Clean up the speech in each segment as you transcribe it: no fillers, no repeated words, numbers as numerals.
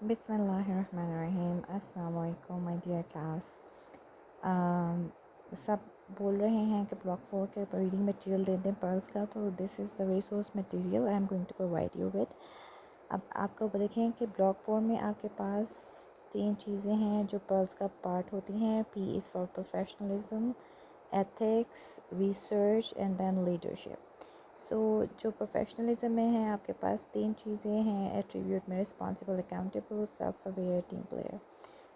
बिस्मिल्लाहिर्रहमानिर्रहीम। अस्सलाम वालेकुम माय डियर क्लास। सब बोल रहे हैं कि ब्लॉक 4 के रीडिंग मटेरियल दे दें पर्ल्स का, तो this is the resource material I am going to provide you with. अब आपको देखें कि ब्लॉक 4 में आपके पास 3 चीज़ें हैं जो पर्ल्स का पार्ट होती हैं। P is for professionalism, ethics, research and then leadership. So जो प्रोफेशनलिज्म में है आपके पास 3 चीज़ें हैं एट्रीब्यूट में: responsible, accountable, self aware, team player.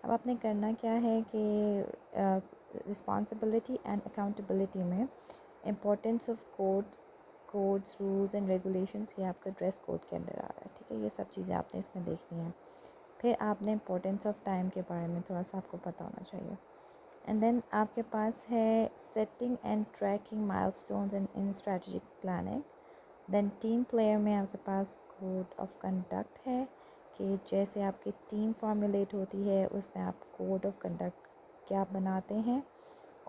अब आपने करना क्या है कि रिस्पॉन्सिबिलिटी एंड अकाउंटेबिलिटी में importance of codes, rules and regulations, ये आपका ड्रेस कोड के अंडर आ रहा है। ठीक है, ये सब चीज़ें आपने इसमें देखनी है। फिर आपने इम्पोर्टेंस ऑफ टाइम के बारे में थोड़ा सा आपको पता होना चाहिए। एंड देन आपके पास है setting and tracking milestones in strategic planning. Then team player में आपके पास कोड ऑफ कंडक्ट है कि जैसे आपकी टीम फॉर्मुलेट होती है उसमें आप कोड ऑफ कंडक्ट क्या बनाते हैं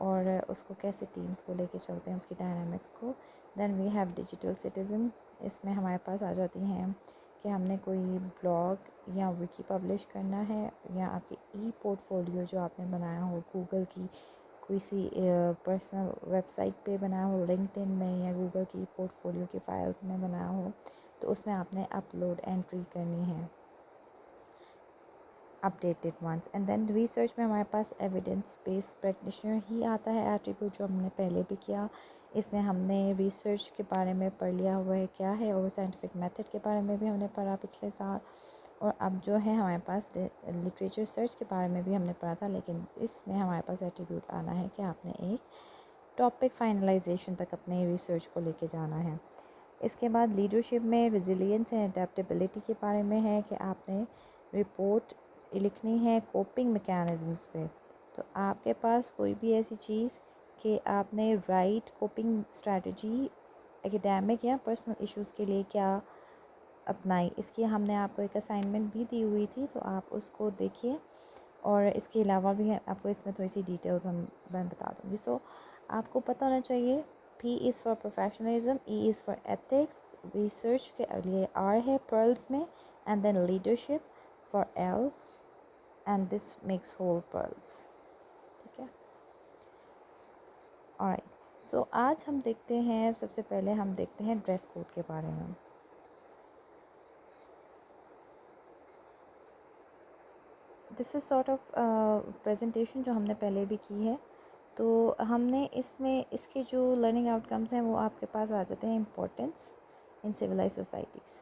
और उसको कैसे टीम्स को लेके चलते हैं, उसकी डायनामिक्स को। Then we have digital citizen. इसमें हमारे पास आ जाती हैं कि हमने कोई ब्लॉग या विकी पब्लिश करना है, या आपकी ई पोर्टफोलियो जो आपने बनाया हो गूगल की किसी पर्सनल वेबसाइट पे बनाया हो, लिंक्डइन में या गूगल की पोर्टफोलियो की फ़ाइल्स में बनाया हो, तो उसमें आपने अपलोड एंट्री करनी है, updated ones. And then research में हमारे पास एविडेंस बेस्ड प्रैक्टिशनर ही आता है एट्रीब्यूट, जो हमने पहले भी किया। इसमें हमने रिसर्च के बारे में पढ़ लिया हुआ है क्या है, और साइंटिफिक मेथड के बारे में भी हमने पढ़ा पिछले साल। और अब जो है हमारे पास लिटरेचर सर्च के बारे में भी हमने पढ़ा था, लेकिन इसमें हमारे पास एट्रीब्यूट आना है कि आपने एक टॉपिक फाइनलाइजेशन तक अपने रिसर्च को लेके जाना है। इसके बाद लीडरशिप में रेजिलियंस एंड अडेप्टेबिलिटी के बारे में है कि आपने रिपोर्ट लिखनी है कोपिंग मैकेनिज़म्स पे। तो आपके पास कोई भी ऐसी चीज़ कि आपने राइट कोपिंग स्ट्रेटजी एकेडमिक या पर्सनल इश्यूज़ के लिए क्या अपनाई, इसकी हमने आपको एक असाइनमेंट भी दी हुई थी, तो आप उसको देखिए। और इसके अलावा भी आपको इसमें थोड़ी सी डिटेल्स मैं बता दूँगी। सो आपको पता होना चाहिए P is for professionalism, E is for ethics, research के लिए R है पर्ल्स में, and then leadership for L, and this makes whole PEARLS. ठीक है, ऑलराइट। सो आज हम देखते हैं, सबसे पहले हम देखते हैं ड्रेस कोड के बारे में। This is sort of presentation जो हमने पहले भी की है। तो हमने इसमें इसके जो लर्निंग आउटकम्स हैं वो आपके पास आ जाते हैं। इम्पोर्टेंस इन सिविलाइज सोसाइटीज़,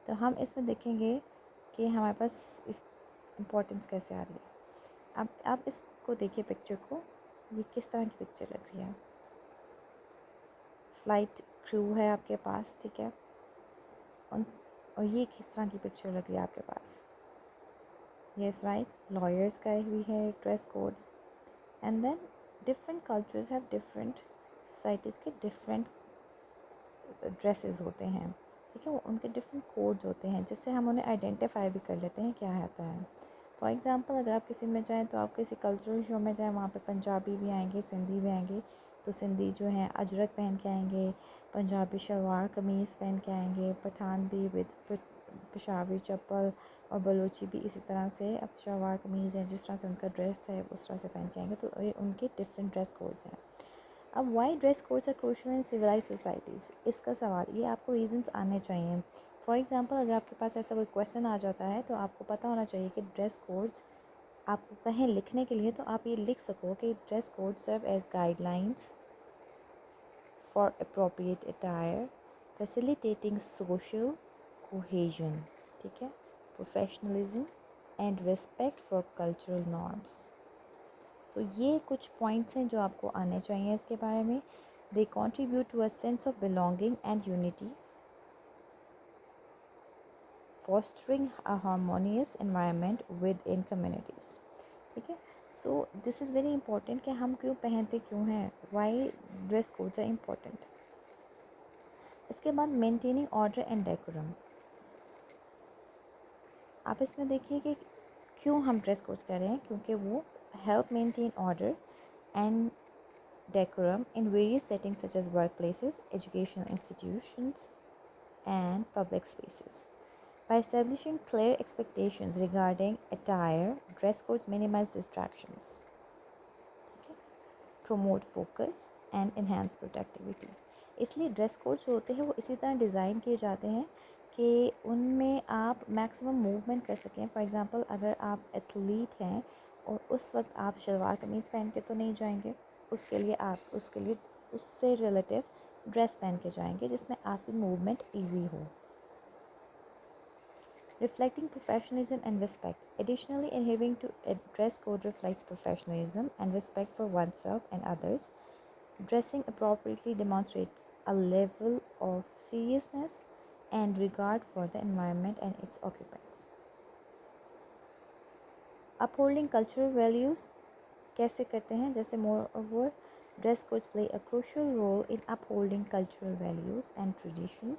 तो हम इसमें देखेंगे कि हमारे पास इस इम्पोर्टेंस कैसे आ रही है। अब आप इसको देखिए पिक्चर को, ये किस तरह की पिक्चर लग रही है। फ़्लाइट क्रू है आपके पास, ठीक है, और ये किस तरह की पिक्चर लग रही है आपके पास। यस राइट, लॉयर्स का भी है एक dress code. And then different cultures have different societies के डिफरेंट ड्रेसेस होते हैं। ठीक है, वो उनके डिफरेंट कोड्स होते हैं, जिससे हम उन्हें आइडेंटिफाई भी कर लेते हैं क्या आता है। फॉर एग्ज़ाम्पल अगर आप किसी में जाएँ, तो आप किसी कल्चरल शो में जाएँ, वहाँ पे पंजाबी भी आएंगे, सिंधी भी आएंगे। तो सिंधी जो हैं अजरक पहन के आएंगे, पंजाबी शलवार कमीज़ पहन के आएंगे, पठान भी विद पेशावरी चप्पल, और बलोची भी इसी तरह से अब शलवार कमीज़ है, जिस तरह से उनका ड्रेस है उस तरह से पहन के आएंगे। तो ये उनके डिफरेंट ड्रेस कोड्स हैं। अब why dress codes are crucial in civilize societies, इसका सवाल, ये आपको रीजंस आने चाहिए। फॉर एग्जांपल अगर आपके पास ऐसा कोई क्वेश्चन आ जाता है, तो आपको पता होना चाहिए कि ड्रेस कोड्स आपको कहीं लिखने के लिए, तो आप ये लिख सको कि dress code serve as guidelines for appropriate attire, facilitating social cohesion, ठीक है, professionalism and respect for cultural norms. So ये कुछ पॉइंट्स हैं जो आपको आने चाहिए इसके बारे में। They contribute to a sense of belonging and unity, fostering a harmonious environment within communities। ठीक है, so this is very important कि हम क्यों पहनते क्यों हैं, why dress codes are important. इसके बाद मेंटेनिंग ऑर्डर एंड डेकोरम। आप इसमें देखिए कि क्यों हम ड्रेस कोड्स कह रहे हैं, क्योंकि वो help maintain order and decorum in various settings such as workplaces, educational institutions and public spaces। By establishing clear expectations regarding attire, dress codes minimize distractions, okay? Promote focus and enhance productivity. इसलिए dress code जो होते हैं वो इसी तरह design किए जाते हैं कि उनमें आप मैक्सिमम मूवमेंट कर सकें. फॉर एग्ज़ाम्पल अगर आप एथलीट हैं और उस वक्त आप शलवार कमीज़ पहन के तो नहीं जाएंगे, उसके लिए उससे रिलेटिव ड्रेस पहन के जाएंगे जिसमें आपकी मूवमेंट ईजी हो. Reflecting professionalism and respect. Additionally, adhering to a dress code reflects professionalism and respect for oneself and others. Dressing appropriately demonstrates a level of seriousness and regard for the environment and its occupants. Upholding cultural values कैसे करते हैं? जैसे moreover, dress codes play a crucial role in upholding cultural values and traditions.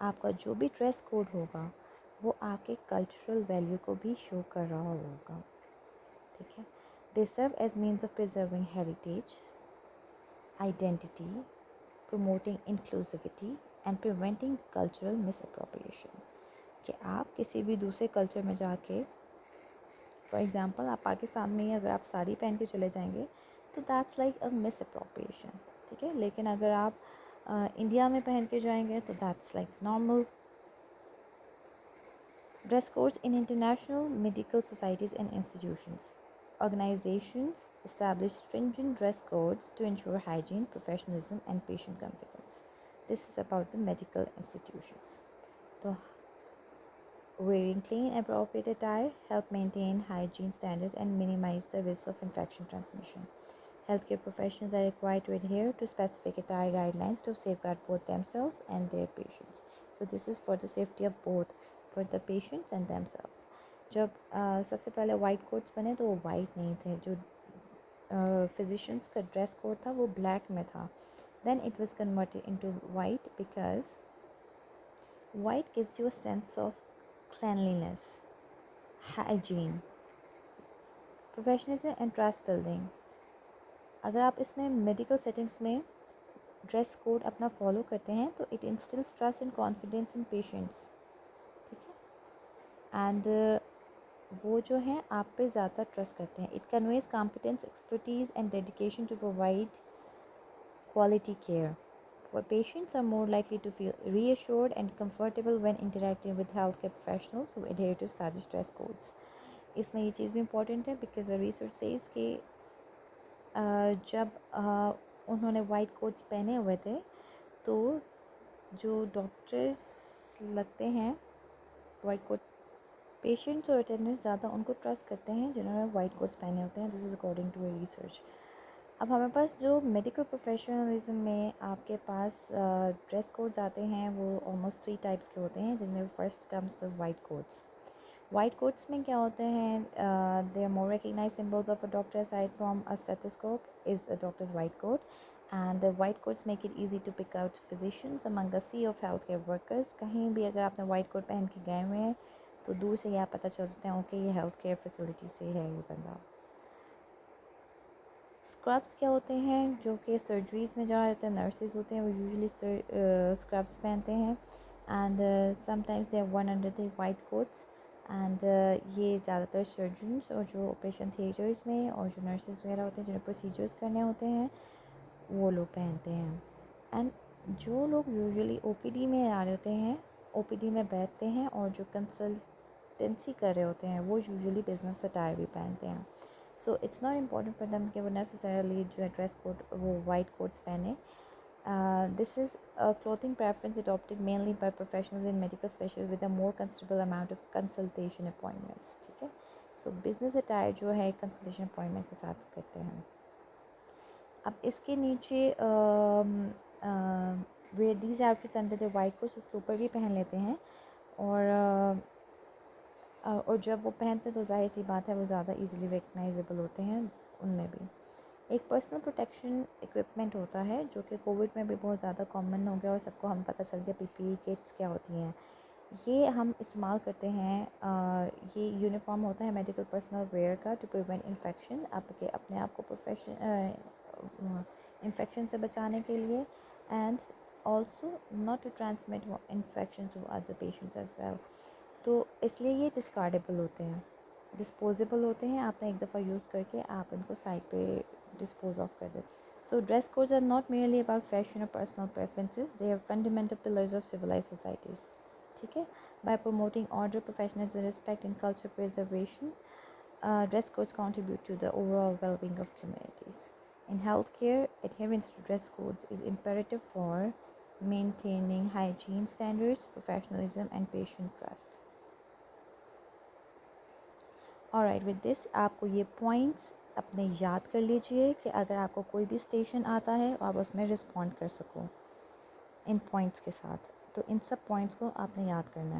आपका जो भी dress code होगा वो आपके कल्चरल वैल्यू को भी शो कर रहा होगा, ठीक है. They serve as means of preserving heritage, identity, promoting inclusivity and preventing cultural misappropriation. कि आप किसी भी दूसरे कल्चर में जाके, फॉर एग्ज़ाम्पल आप पाकिस्तान में ही अगर आप साड़ी पहन के चले जाएंगे तो दैट्स लाइक अ मिसअप्रोप्रिएशन, ठीक है. लेकिन अगर आप इंडिया में पहन के जाएंगे तो that's like normal. Dress codes in international medical societies and institutions. Organizations establish stringent dress codes to ensure hygiene, professionalism, and patient confidence. This is about the medical institutions. So, wearing clean, appropriate attire help maintain hygiene standards and minimize the risk of infection transmission. Healthcare professionals are required to adhere to specific attire guidelines to safeguard both themselves and their patients. So this is for the safety of both, for the patients and themselves. जब सबसे पहले white quotes बने तो वो white नहीं थे. जो physicians का ड्रेस कोड था वो ब्लैक में था. Then it was converted into white because white gives you a sense of cleanliness, hygiene, professionalism and trust building. अगर आप इसमें मेडिकल सेटिंग्स में ड्रेस कोड अपना फॉलो करते हैं तो it instils trust and confidence in patients, ठीक है. एंड वो जो हैं आप पे ज़्यादा ट्रस्ट करते हैं. It conveys competence, expertise and dedication to provide quality care. Patients are more likely to feel reassured and comfortable when interacting with healthcare professionals who adhere to established dress codes. इसमें ये चीज़ भी important है because research says कि जब उन्होंने white quotes पहने हुए थे तो जो डॉक्टर्स लगते हैं वाइट कोट, पेशेंट्स और अटेंडेंट्स ज़्यादा उनको ट्रस्ट करते हैं जिन्होंने वाइट कोट्स पहने होते हैं. This is according to a research. अब हमारे पास जो मेडिकल प्रोफेशनलिज्म में आपके पास ड्रेस कोड्स आते हैं वो ऑलमोस्ट 3 टाइप्स के होते हैं, जिनमें first comes the white coats. White coats में क्या होते हैं? They are more recognize symbols of a doctor aside from a stethoscope is a doctor's white coat. And white coats make it easy to pick out physicians among a sea of health care workers. कहीं भी अगर आपने white coat पहन के गए हुए हैं तो दूर से ही आप पता चल सकते हैं ओके ये हेल्थ केयर फैसिलिटी से है ये बंदा. स्क्रब्स क्या होते हैं? जो कि सर्जरीज़ में जहाँ होते हैं नर्सेज होते हैं वो यूजुअली स्क्रब्स पहनते हैं. And sometimes they one under the white quotes. And ये ज़्यादातर सर्जन्स और जो ऑपरेशन थिएटर्स में और जो नर्सेज वगैरह होते हैं जिन्हें प्रोसीजर्स करने होते हैं वो लोग पहनते हैं. एंड जो लोग यूजुअली ओपीडी में आ रहे होते हैं, ओपीडी में बैठते हैं और जो कंसल्टेंसी कर रहे होते हैं वो यूजुअली बिजनेस अटायर भी पहनते हैं. So it's not important for them कि वो नेसेसरली जो है ड्रेस कोड वो वाइट कोट्स पहने. This is a clothing preference adopted mainly by professionals in medical specialties with a more considerable amount of consultation appointments, ठीक है. सो business attire जो है कंसल्टेशन अपॉइंटमेंट्स के साथ करते हैं. अब इसके नीचे way these outfits under the white quotes उसके ऊपर भी पहन लेते हैं. और जब वो पहनते हैं तो जाहिर सी बात है वो ज़्यादा इजीली रिकग्नाइजेबल होते हैं उनमें भी. एक पर्सनल प्रोटेक्शन इक्विपमेंट होता है जो कि कोविड में भी बहुत ज़्यादा कॉमन हो गया और सबको हम पता चल गया पीपीई किट्स क्या होती हैं. ये हम इस्तेमाल करते हैं. ये यूनिफॉर्म होता है मेडिकल पर्सनल वेयर का टू प्रिवेंट इन्फेक्शन, आपके अपने आप को इन्फेक्शन से बचाने के लिए and also not to transmit infection to other patients as well. تو اس لیے یہ ڈسکارڈیبل ہوتے ہیں، ڈسپوزیبل ہوتے ہیں. آپ نے ایک دفعہ یوز کر کے آپ ان کو سائڈ پہ ڈسپوز آف کر دیتے. So dress codes are not merely about fashion اور personal preferences, they are fundamental pillars of civilise societies. ٹھیک ہے. By promoting order, professionalism, respect and culture preservation, dress codes contribute to the overall well-being of communities. In healthcare, adherence to dress codes is imperative for maintaining hygiene standards, professionalism, and patient trust. Alright, with this آپ کو یہ points اپنے یاد کر لیجئے کہ اگر آپ کو کوئی بھی اسٹیشن آتا ہے آپ اس میں رسپونڈ کر سکو ان پوائنٹس کے ساتھ. تو ان سب پوائنٹس کو آپ نے یاد کرنا ہے.